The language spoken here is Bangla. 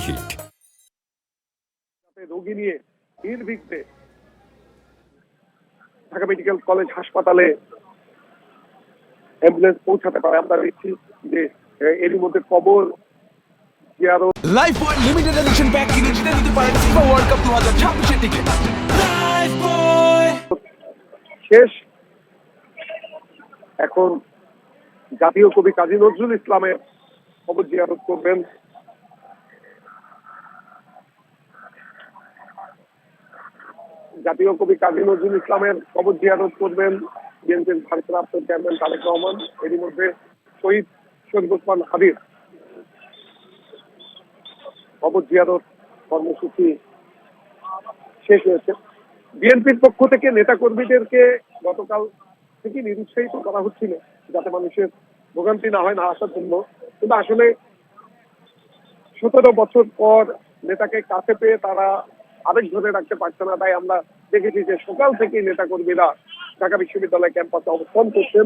হিট। রোগী নিয়ে নির্বিঘ্নে ঢাকা মেডিকেল কলেজ হাসপাতালে অ্যাম্বুলেন্স পৌঁছাতে পারে। আমরা দেখছি যে এরই মধ্যে কবর জিয়ারত লাইফবয় লিমিটেড এডিশন প্যাক কিনে জিতে নিতে পারেন ফিফা ওয়ার্ল্ড কাপ 2026 এর টিকিট। লাইফবয় শেষ। এখন জাতীয় কবি কাজী নজরুল ইসলামের কবর জিয়ারত করবেন জাতীয় কবি কাজী নজরুল ইসলামের কবর জিয়ারত করবেন বিএনপির ভারপ্রাপ্ত চেয়ারম্যান তারেক রহমান। এরই মধ্যে শহীদ শরীফ ওসমান হাদির কবর জিয়ারত কর্মসূচি শেষ হয়েছে। বিএনপির পক্ষ থেকে নেতা কর্মীদেরকে গতকাল থেকে নিরুৎসাহিত করা হচ্ছিল যাতে মানুষের ভোগান্তি না হয়, না আসার জন্য। কিন্তু আসলে 17 বছর পর নেতাকে কাছে পেয়ে তারা আবেগ ধরে রাখতে পারছে না। তাই আমরা দেখেছি যে সকাল থেকে নেতা কর্মীরা ঢাকা বিশ্ববিদ্যালয় ক্যাম্পাসে অবস্থান করছেন।